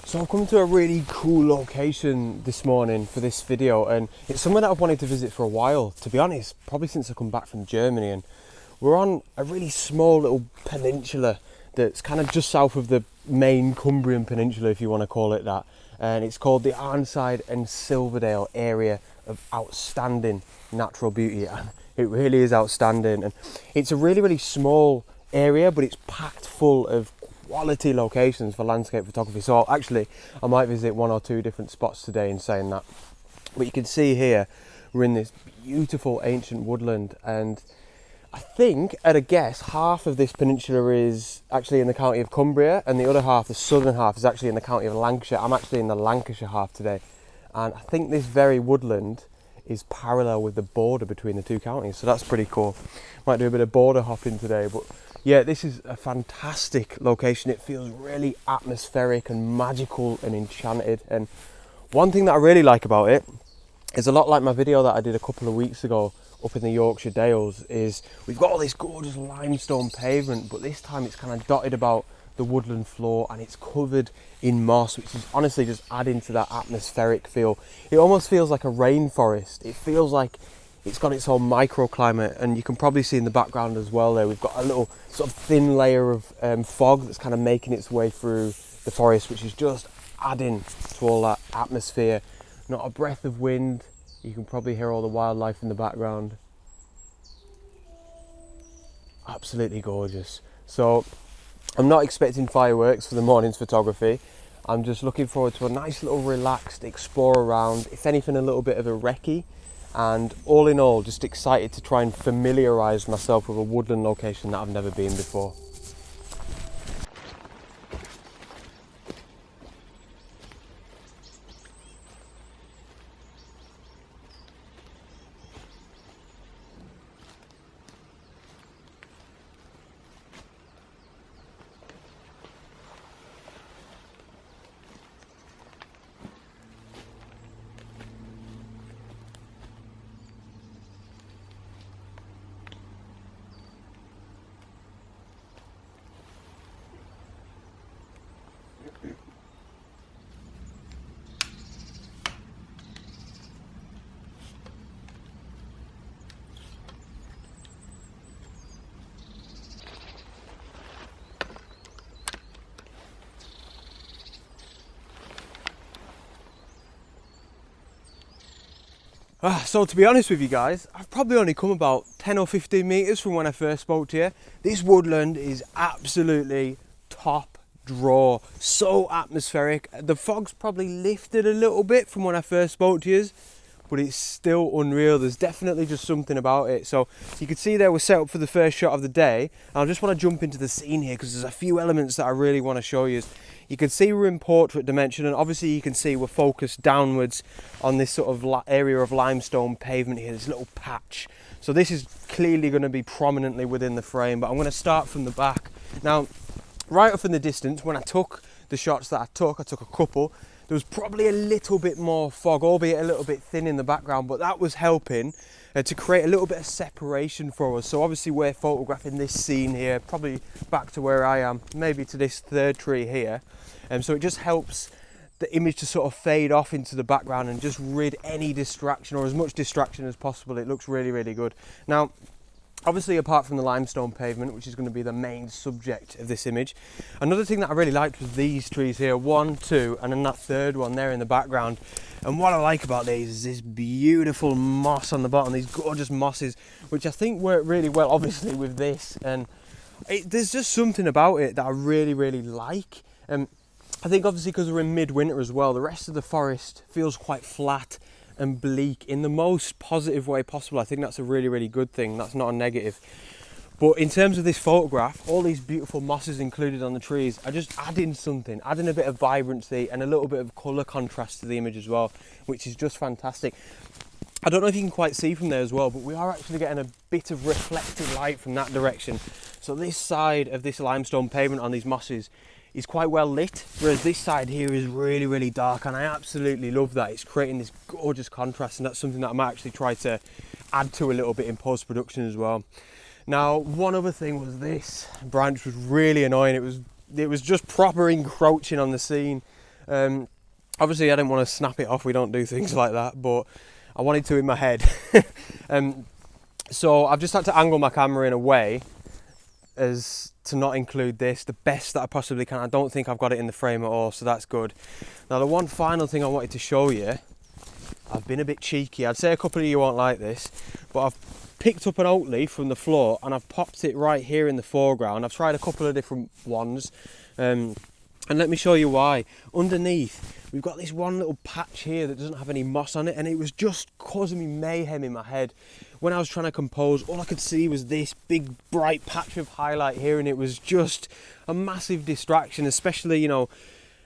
So I've come to a really cool location this morning for this video, and it's somewhere that I've wanted to visit for a while, to be honest, probably since I come back from Germany. And we're on a really small little peninsula that's kind of just south of the main Cumbrian peninsula, if you want to call it that, and it's called the Arnside and Silverdale area of outstanding natural beauty, and it really is outstanding. And it's a really small area, but it's packed full of quality locations for landscape photography. So actually I might visit one or two different spots today in saying that. But you can see here we're in this beautiful ancient woodland, and I think at a guess half of this peninsula is actually in the county of Cumbria, and the other half, the southern half, is actually in the county of Lancashire. I'm actually in the Lancashire half today, and I think this very woodland is parallel with the border between the two counties, so that's pretty cool. Might do a bit of border hopping today, but yeah, this is a fantastic location. It feels really atmospheric and magical and enchanted. And one thing that I really like about it is, a lot like my video that I did a couple of weeks ago up in the Yorkshire Dales, is we've got all this gorgeous limestone pavement, but this time it's kind of dotted about the woodland floor and it's covered in moss, which is honestly just adding to that atmospheric feel. It almost feels like a rainforest. It feels like it's got its own microclimate, and you can probably see in the background as well there, we've got a little sort of thin layer of fog that's kind of making its way through the forest, which is just adding to all that atmosphere. Not a breath of wind. You can probably hear all the wildlife in the background. Absolutely gorgeous. So I'm not expecting fireworks for the morning's photography. I'm just looking forward to a nice little relaxed explore around, if anything a little bit of a recce. And all in all, just excited to try and familiarise myself with a woodland location that I've never been before. So to be honest with you guys, I've probably only come about 10 or 15 metres from when I first spoke to you. This woodland is absolutely top draw, so atmospheric. The fog's probably lifted a little bit from when I first spoke to you, but it's still unreal. There's definitely just something about it. So you can see there we're set up for the first shot of the day, and I just want to jump into the scene here because there's a few elements that I really want to show you. You can see we're in portrait dimension, and obviously you can see we're focused downwards on this sort of area of limestone pavement here, this little patch. So this is clearly going to be prominently within the frame, but I'm going to start from the back. Now, right off in the distance, when I took the shots that I took a couple, there was probably a little bit more fog, albeit a little bit thin in the background, but that was helping to create a little bit of separation for us. So obviously we're photographing this scene here, probably back to where I am, maybe to this third tree here. So it just helps the image to sort of fade off into the background and just rid any distraction, or as much distraction as possible. It looks really good. Now, obviously, apart from the limestone pavement, which is going to be the main subject of this image, another thing that I really liked was these trees here, 1, 2, and then that third one there in the background. And what I like about these is this beautiful moss on the bottom, these gorgeous mosses, which I think work really well, obviously, with this. And there's just something about it that I really like. I think obviously because we're in midwinter as well, the rest of the forest feels quite flat and bleak in the most positive way possible. I think that's a really good thing. That's not a negative. But in terms of this photograph, all these beautiful mosses included on the trees are just adding something, adding a bit of vibrancy and a little bit of colour contrast to the image as well, which is just fantastic. I don't know if you can quite see from there as well, but we are actually getting a bit of reflected light from that direction. So this side of this limestone pavement on these mosses is quite well lit, whereas this side here is really dark, and I absolutely love that. It's creating this gorgeous contrast, and that's something that I might actually try to add to a little bit in post-production as well. Now, one other thing was this branch was really annoying. It was just proper encroaching on the scene. Obviously I didn't want to snap it off, we don't do things like that, but I wanted to in my head. So I've just had to angle my camera in a way as to not include this the best that I possibly can. I don't think I've got it in the frame at all, so that's good. Now the one final thing I wanted to show you, I've been a bit cheeky. I'd say a couple of you won't like this, but I've picked up an oak leaf from the floor and I've popped it right here in the foreground. I've tried a couple of different ones, and let me show you why. Underneath, we've got this one little patch here that doesn't have any moss on it, and it was just causing me mayhem in my head. When I was trying to compose, all I could see was this big bright patch of highlight here, and it was just a massive distraction, especially, you know,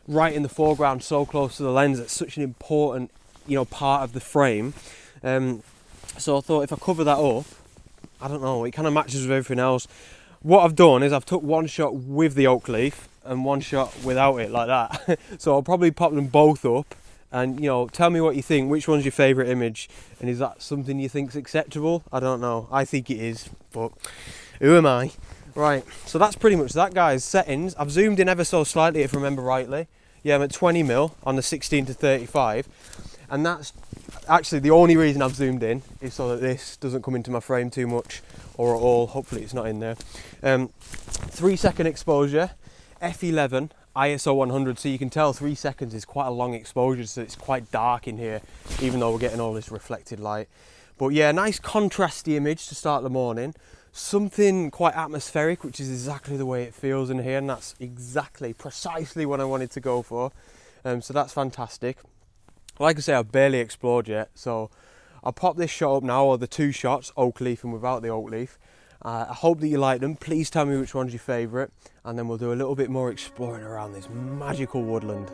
right in the foreground, so close to the lens. It's such an important, you know, part of the frame. So I thought if I cover that up, I don't know, it kind of matches with everything else. What I've done is I've took one shot with the oak leaf and one shot without it, like that. So I'll probably pop them both up, and, you know, tell me what you think. Which one's your favourite image, and is that something you think's acceptable? I don't know. I think it is, but who am I? Right, so that's pretty much that, guys. Settings, I've zoomed in ever so slightly, if I remember rightly. Yeah, I'm at 20mm on the 16 to 35, and that's actually the only reason I've zoomed in, is so that this doesn't come into my frame too much or at all. Hopefully it's not in there. 3-second exposure, f11, ISO 100, so you can tell 3 seconds is quite a long exposure, so it's quite dark in here, even though we're getting all this reflected light. But yeah, nice contrasty image to start the morning. Something quite atmospheric, which is exactly the way it feels in here, and that's precisely what I wanted to go for. So that's fantastic. Like I say, I've barely explored yet, so I'll pop this shot up now, or the two shots, oak leaf and without the oak leaf. I hope that you like them. Please tell me which one's your favourite, and then we'll do a little bit more exploring around this magical woodland.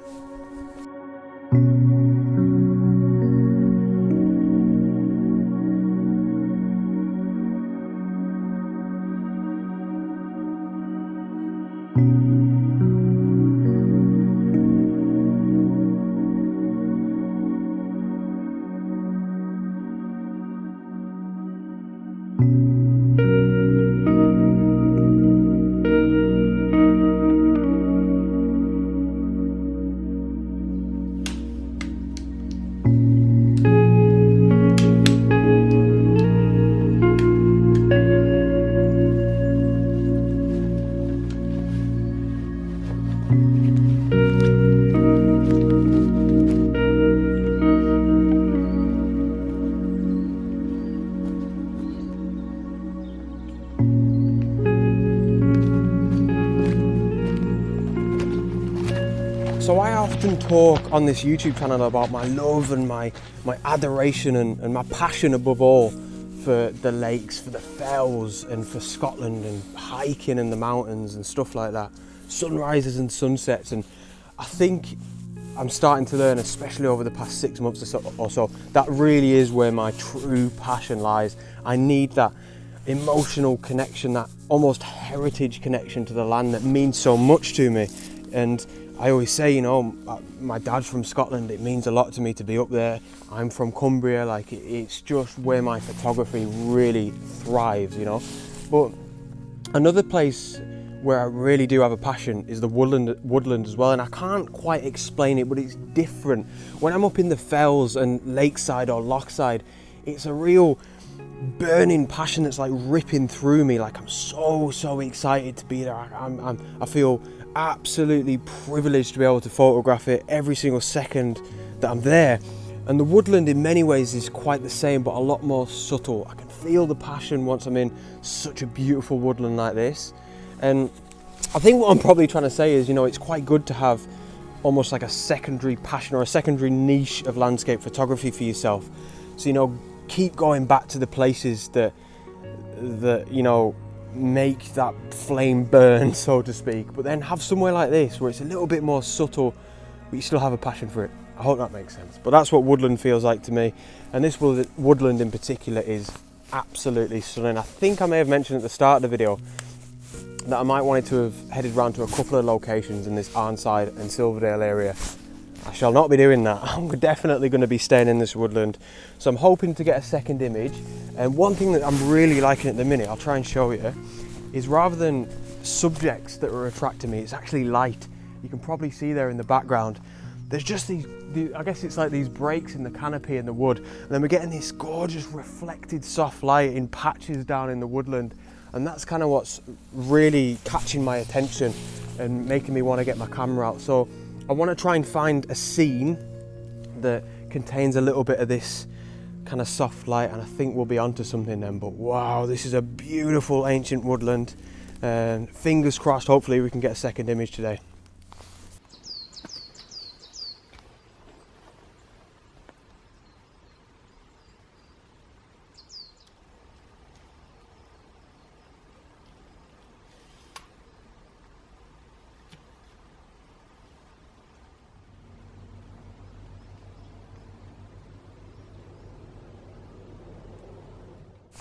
So I often talk on this YouTube channel about my love and my adoration and my passion above all for the lakes, for the fells, and for Scotland, and hiking in the mountains and stuff like that, sunrises and sunsets. And I think I'm starting to learn, especially over the past 6 months or so, that really is where my true passion lies. I need that emotional connection, that almost heritage connection to the land that means so much to me. And I always say, you know, my dad's from Scotland, it means a lot to me to be up there. I'm from Cumbria, like it's just where my photography really thrives, you know. But another place where I really do have a passion is the woodland as well, and I can't quite explain it, but it's different. When I'm up in the fells and lakeside or lochside, it's a real burning passion that's like ripping through me. Like I'm so excited to be there. I feel absolutely privileged to be able to photograph it every single second that I'm there. And the woodland in many ways is quite the same, but a lot more subtle. I can feel the passion once I'm in such a beautiful woodland like this. And I think what I'm probably trying to say is, you know, it's quite good to have almost like a secondary passion or a secondary niche of landscape photography for yourself. So, you know, keep going back to the places that you know, make that flame burn, so to speak, but then have somewhere like this where it's a little bit more subtle, but you still have a passion for it. I hope that makes sense. But that's what woodland feels like to me, and this woodland in particular is absolutely stunning. I think I may have mentioned at the start of the video that I might wanted to have headed round to a couple of locations in this Arnside and Silverdale area. I shall not be doing that. I'm definitely going to be staying in this woodland. So I'm hoping to get a second image. And one thing that I'm really liking at the minute, I'll try and show you, is rather than subjects that are attracting me, it's actually light. You can probably see there in the background. there's just these, I guess it's like these breaks in the canopy and the wood, and then we're getting this gorgeous reflected soft light in patches down in the woodland, and that's kind of what's really catching my attention and making me want to get my camera out. So I want to try and find a scene that contains a little bit of this kind of soft light, and I think we'll be onto something then. But wow, this is a beautiful ancient woodland, and fingers crossed, hopefully we can get a second image today.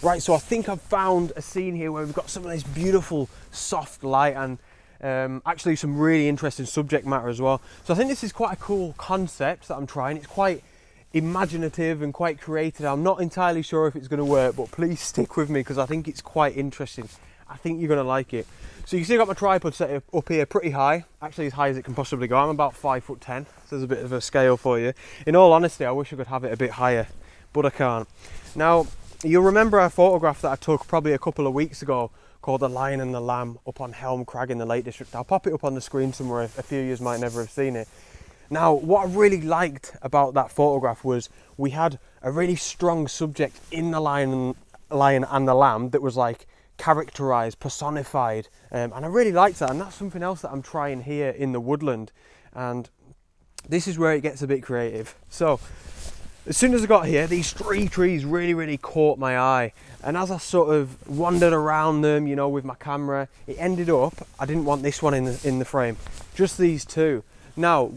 Right, so I think I've found a scene here where we've got some of this beautiful soft light and actually some really interesting subject matter as well. So I think this is quite a cool concept that I'm trying. It's quite imaginative and quite creative. I'm not entirely sure if it's going to work, but please stick with me because I think it's quite interesting. I think you're going to like it. So you can see I've got my tripod set up here pretty high, actually as high as it can possibly go. I'm about 5'10", so there's a bit of a scale for you. In all honesty, I wish I could have it a bit higher, but I can't. Now, you'll remember a photograph that I took probably a couple of weeks ago called The Lion and the Lamb up on Helm Crag in the Lake District. I'll pop it up on the screen somewhere, a few of you might never have seen it. Now, what I really liked about that photograph was we had a really strong subject in the lion and the lamb that was like characterized, personified, and I really liked that, and that's something else that I'm trying here in the woodland, and this is where it gets a bit creative. So as soon as I got here, these three trees really caught my eye, and as I sort of wandered around them, you know, with my camera, it ended up, I didn't want this one in the frame, just these two. Now,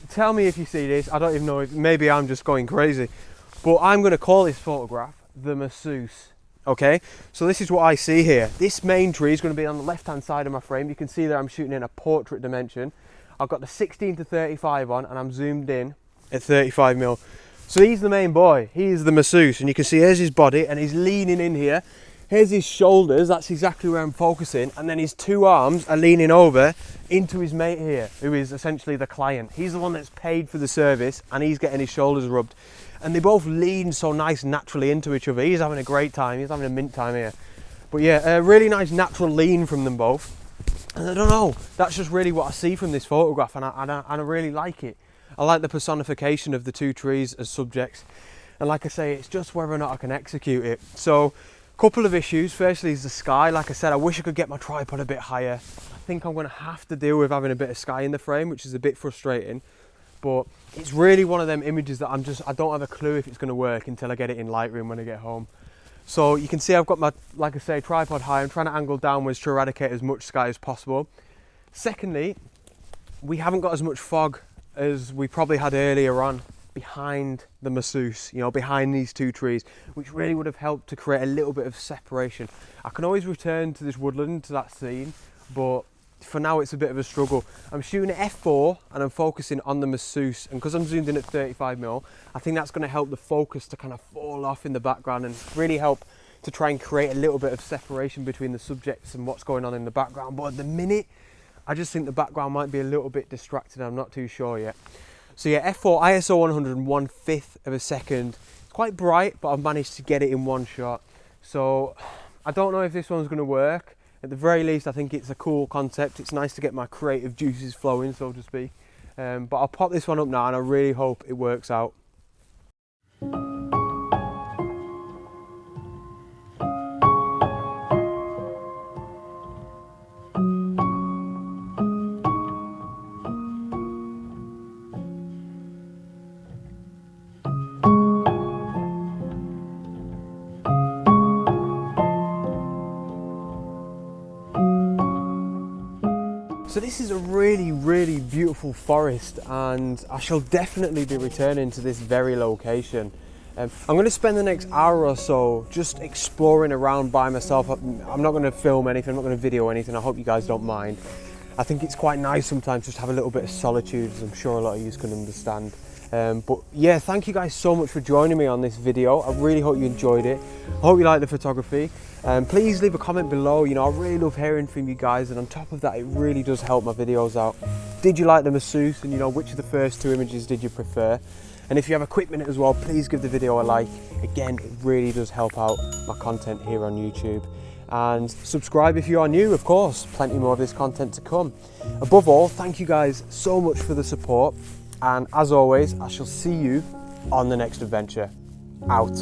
tell me if you see this. I don't even know if maybe I'm just going crazy, but I'm going to call this photograph the Masseuse. Okay, so this is what I see here. This main tree is going to be on the left hand side of my frame. You can see there I'm shooting in a portrait dimension. I've got the 16 to 35 on, and I'm zoomed in at 35mm. So he's the main boy, he's the Masseuse, and you can see here's his body, and he's leaning in here. Here's his shoulders, that's exactly where I'm focusing, and then his two arms are leaning over into his mate here, who is essentially the client. He's the one that's paid for the service, and he's getting his shoulders rubbed. And they both lean so nice naturally into each other. He's having a great time, he's having a mint time here. But yeah, a really nice natural lean from them both. And I don't know, that's just really what I see from this photograph, and I really like it. I like the personification of the two trees as subjects, and like I say, it's just whether or not I can execute it. So, a couple of issues. Firstly is the sky. Like I said, I wish I could get my tripod a bit higher. I think I'm going to have to deal with having a bit of sky in the frame, which is a bit frustrating, but it's really one of them images that I don't have a clue if it's going to work until I get it in Lightroom when I get home. So you can see I've got my, like I say, tripod high. I'm trying to angle downwards to eradicate as much sky as possible. Secondly, we haven't got as much fog as we probably had earlier on behind the Masseuse, you know, behind these two trees, which really would have helped to create a little bit of separation. I can always return to this woodland, to that scene, but for now it's a bit of a struggle. I'm shooting at f4 and I'm focusing on the Masseuse, and because I'm zoomed in at 35mm, I think that's going to help the focus to kind of fall off in the background and really help to try and create a little bit of separation between the subjects and what's going on in the background. But at the minute, I just think the background might be a little bit distracted. I'm not too sure yet. So yeah, f4, ISO 100, 1/5 of a second. It's quite bright, but I've managed to get it in one shot. So I don't know if this one's going to work. At the very least, I think it's a cool concept. It's nice to get my creative juices flowing, so to speak. But I'll pop this one up now, and I really hope it works out. So this is a really beautiful forest, and I shall definitely be returning to this very location. I'm going to spend the next hour or so just exploring around by myself. I'm not going to film anything, I'm not going to video anything. I hope you guys don't mind. I think it's quite nice sometimes just to have a little bit of solitude, as I'm sure a lot of you can understand. But yeah, thank you guys so much for joining me on this video. I really hope you enjoyed it. I hope you like the photography. Please leave a comment below. You know, I really love hearing from you guys, and on top of that, it really does help my videos out. Did you like the masseuse? And you know, which of the first 2 images did you prefer? And if you have a quick minute as well, please give the video a like. Again, it really does help out my content here on YouTube. And subscribe if you are new, of course. Plenty more of this content to come. Above all, thank you guys so much for the support. And as always, I shall see you on the next adventure. Out.